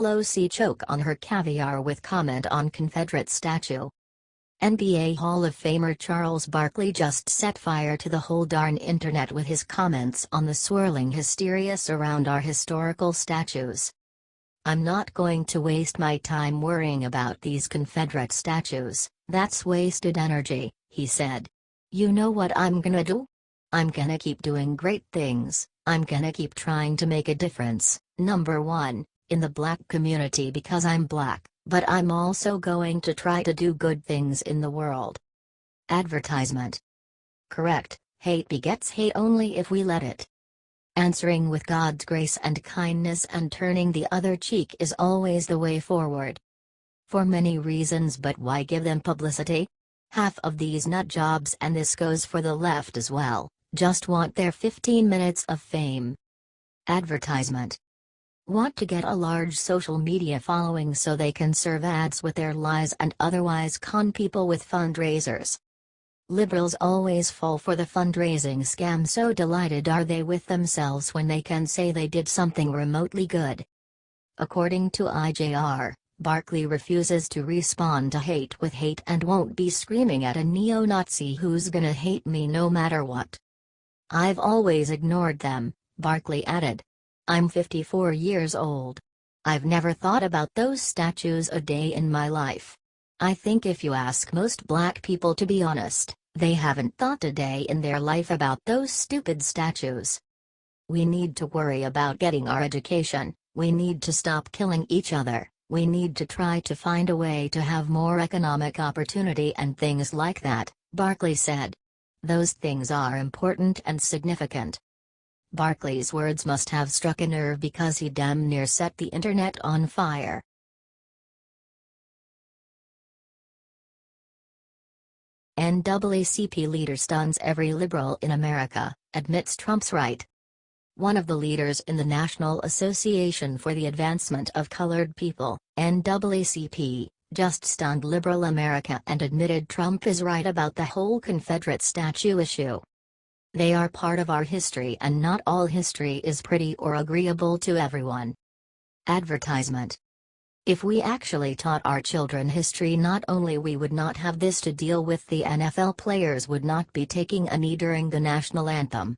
Pelosi choke on her caviar with comment on Confederate statue. NBA Hall of Famer Charles Barkley just set fire to the whole darn internet with his comments on the swirling hysteria around our historical statues. "I'm not going to waste my time worrying about these Confederate statues, that's wasted energy," he said. "You know what I'm gonna do? I'm gonna keep doing great things. I'm gonna keep trying to make a difference, number one, in the black community because I'm black, but I'm also going to try to do good things in the world." Advertisement. Correct, hate begets hate only if we let it. Answering with God's grace and kindness and turning the other cheek is always the way forward. For many reasons, but why give them publicity? Half of these nut jobs, and this goes for the left as well, just want their 15 minutes of fame. Advertisement. Want to get a large social media following so they can serve ads with their lies and otherwise con people with fundraisers. Liberals always fall for the fundraising scam, so delighted are they with themselves when they can say they did something remotely good. According to IJR, Barkley refuses to respond to hate with hate and won't be screaming at a neo-Nazi who's gonna hate me no matter what. "I've always ignored them," Barkley added. "I'm 54 years old. I've never thought about those statues a day in my life. I think if you ask most black people to be honest, they haven't thought a day in their life about those stupid statues. We need to worry about getting our education, we need to stop killing each other, we need to try to find a way to have more economic opportunity and things like that," Barkley said. "Those things are important and significant." Barkley's words must have struck a nerve because he damn near set the internet on fire. NAACP leader stuns every liberal in America, admits Trump's right. One of the leaders in the National Association for the Advancement of Colored People, NAACP, just stunned liberal America and admitted Trump is right about the whole Confederate statue issue. "They are part of our history and not all history is pretty or agreeable to everyone." Advertisement. If we actually taught our children history, not only we would not have this to deal with, the NFL players would not be taking a knee during the national anthem.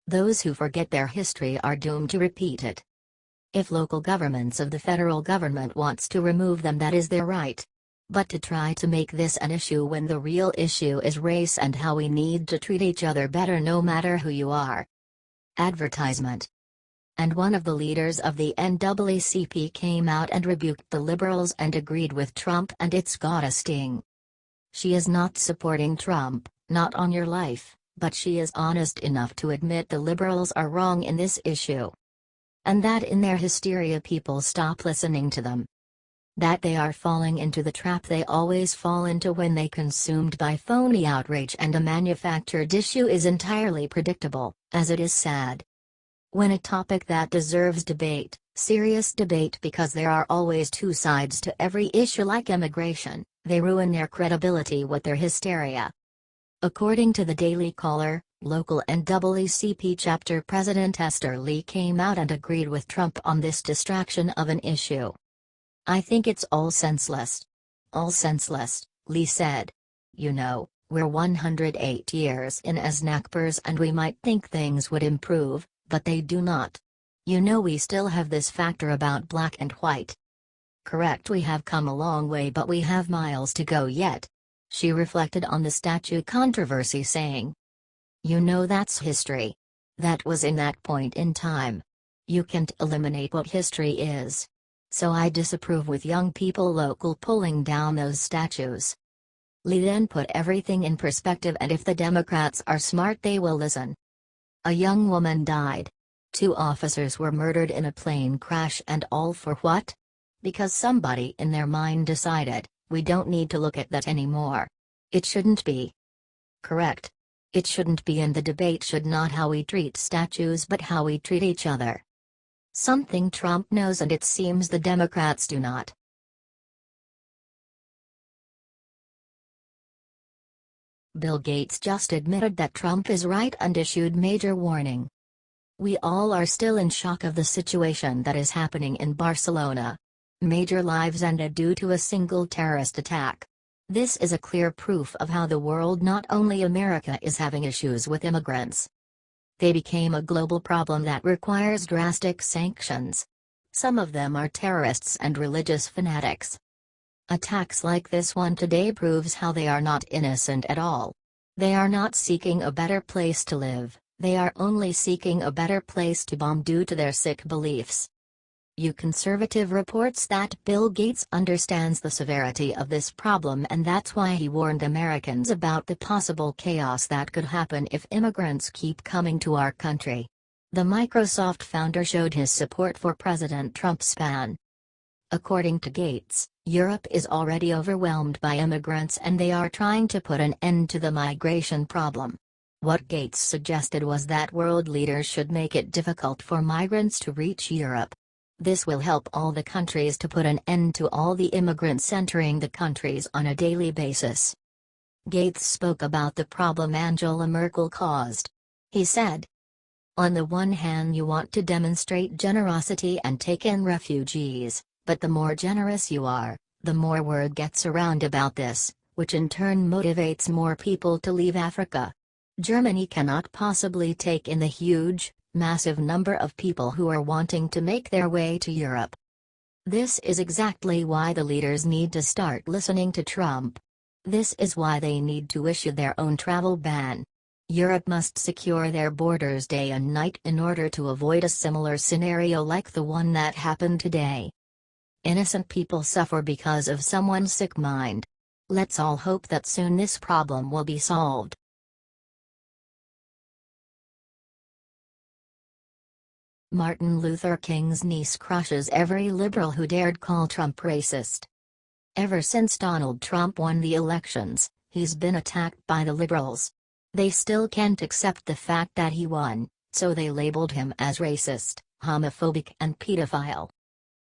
Those who forget their history are doomed to repeat it. If local governments of the federal government wants to remove them, that is their right. But to try to make this an issue when the real issue is race and how we need to treat each other better no matter who you are. Advertisement. And one of the leaders of the NAACP came out and rebuked the liberals and agreed with Trump, and it's got a sting. She is not supporting Trump, not on your life, but she is honest enough to admit the liberals are wrong in this issue. And that in their hysteria people stop listening to them. That they are falling into the trap they always fall into when they consumed by phony outrage and a manufactured issue is entirely predictable, as it is sad. When a topic that deserves debate, serious debate, because there are always two sides to every issue like immigration, they ruin their credibility with their hysteria. According to the Daily Caller, local NAACP chapter president Esther Lee came out and agreed with Trump on this distraction of an issue. "I think it's all senseless. All senseless," Lee said. "You know, we're 108 years in as NACPers and we might think things would improve, but they do not. You know, we still have this factor about black and white. Correct, we have come a long way, but we have miles to go yet." She reflected on the statue controversy, saying, "You know, that's history. That was in that point in time. You can't eliminate what history is. So I disapprove with young people local pulling down those statues." Lee then put everything in perspective, and if the Democrats are smart they will listen. A young woman died. 2 officers were murdered in a plane crash, and all for what? Because somebody in their mind decided, we don't need to look at that anymore. It shouldn't be. Correct. It shouldn't be, and the debate should not how we treat statues but how we treat each other. Something Trump knows and it seems the Democrats do not. Bill Gates just admitted that Trump is right and issued major warning. "We all are still in shock of the situation that is happening in Barcelona. Major lives ended due to a single terrorist attack. This is a clear proof of how the world, not only America, is having issues with immigrants. They became a global problem that requires drastic sanctions. Some of them are terrorists and religious fanatics. Attacks like this one today proves how they are not innocent at all. They are not seeking a better place to live, they are only seeking a better place to bomb due to their sick beliefs. Conservative reports that Bill Gates understands the severity of this problem, and that's why he warned Americans about the possible chaos that could happen if immigrants keep coming to our country. The Microsoft founder showed his support for President Trump's ban. According to Gates, Europe is already overwhelmed by immigrants and they are trying to put an end to the migration problem. What Gates suggested was that world leaders should make it difficult for migrants to reach Europe. This will help all the countries to put an end to all the immigrants entering the countries on a daily basis. Gates spoke about the problem Angela Merkel caused. He said, "On the one hand, you want to demonstrate generosity and take in refugees, but the more generous you are, the more word gets around about this, which in turn motivates more people to leave Africa. Germany cannot possibly take in the huge, massive number of people who are wanting to make their way to Europe." This is exactly why the leaders need to start listening to Trump. This is why they need to issue their own travel ban. Europe must secure their borders day and night in order to avoid a similar scenario like the one that happened today. Innocent people suffer because of someone's sick mind. Let's all hope that soon this problem will be solved. Martin Luther King's niece crushes every liberal who dared call Trump racist. Ever since Donald Trump won the elections, he's been attacked by the liberals. They still can't accept the fact that he won, so they labeled him as racist, homophobic and pedophile.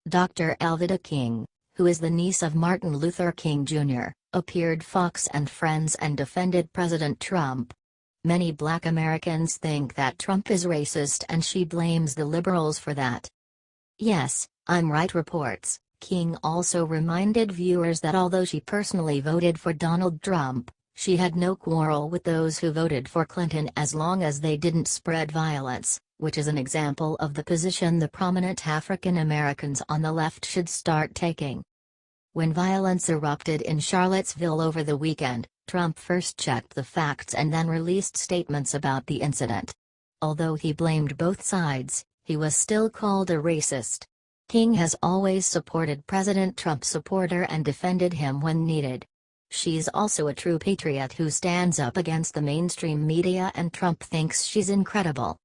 Dr. Alveda King, who is the niece of Martin Luther King Jr., appeared Fox and Friends and defended President Trump. Many Black Americans think that Trump is racist and she blames the liberals for that. "Yes, I'm right," reports. King also reminded viewers that although she personally voted for Donald Trump, she had no quarrel with those who voted for Clinton as long as they didn't spread violence, which is an example of the position the prominent African Americans on the left should start taking. When violence erupted in Charlottesville over the weekend, Trump first checked the facts and then released statements about the incident. Although he blamed both sides, he was still called a racist. King has always supported President Trump's supporter and defended him when needed. She's also a true patriot who stands up against the mainstream media, and Trump thinks she's incredible.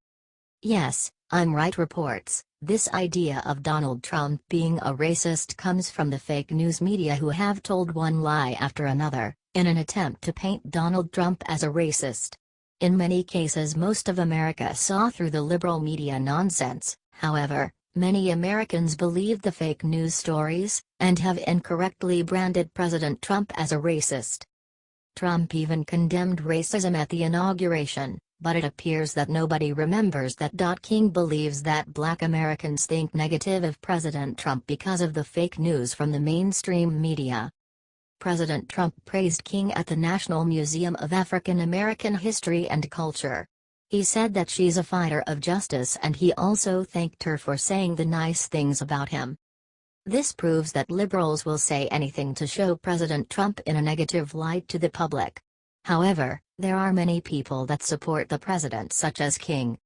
"Yes, I'm right," reports. This idea of Donald Trump being a racist comes from the fake news media who have told one lie after another, in an attempt to paint Donald Trump as a racist. In many cases, most of America saw through the liberal media nonsense. However, many Americans believed the fake news stories, and have incorrectly branded President Trump as a racist. Trump even condemned racism at the inauguration, but it appears that nobody remembers that. King believes that Black Americans think negative of President Trump because of the fake news from the mainstream media. President Trump praised King at the National Museum of African American History and Culture. He said that she's a fighter of justice, and he also thanked her for saying the nice things about him. This proves that liberals will say anything to show President Trump in a negative light to the public. However, there are many people that support the president, such as King.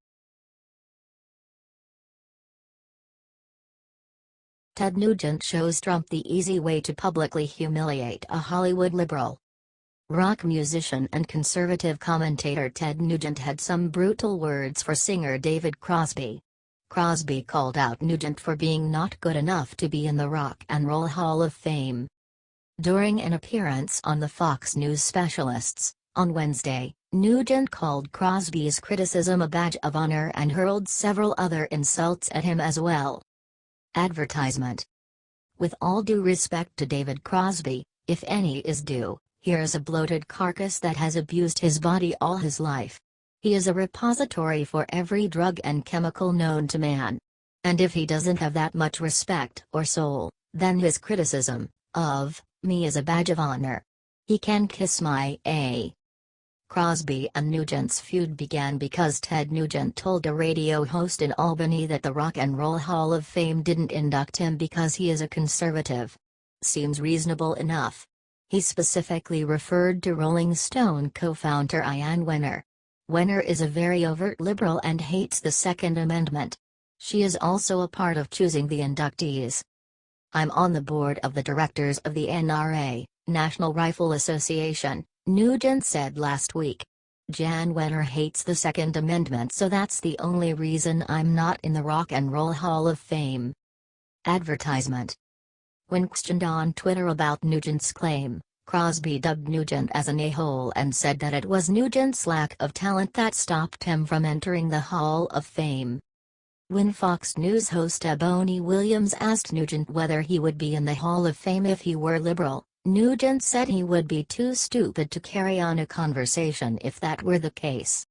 Ted Nugent shows Trump the easy way to publicly humiliate a Hollywood liberal. Rock musician and conservative commentator Ted Nugent had some brutal words for singer David Crosby. Crosby called out Nugent for being not good enough to be in the Rock and Roll Hall of Fame. During an appearance on the Fox News Specialists, on Wednesday, Nugent called Crosby's criticism a badge of honor and hurled several other insults at him as well. Advertisement. With all due respect to David Crosby, if any is due, here's a bloated carcass that has abused his body all his life. He is a repository for every drug and chemical known to man. And if he doesn't have that much respect or soul, Then his criticism of me is a badge of honor. He can kiss my A. Crosby and Nugent's feud began because Ted Nugent told a radio host in Albany that the Rock and Roll Hall of Fame didn't induct him because he is a conservative. Seems reasonable enough. He specifically referred to Rolling Stone co-founder Ian Wenner. Wenner is a very overt liberal and hates the Second Amendment. She is also a part of choosing the inductees. I'm on the board of the directors of the NRA, National Rifle Association, Nugent said last week. Jan Wenner hates the Second Amendment, so that's the only reason I'm not in the Rock and Roll Hall of Fame. Advertisement. When questioned on Twitter about Nugent's claim, Crosby dubbed Nugent as an a-hole and said that it was Nugent's lack of talent that stopped him from entering the Hall of Fame. When Fox News host Ebony Williams asked Nugent whether he would be in the Hall of Fame if he were liberal, Nugent said he would be too stupid to carry on a conversation if that were the case.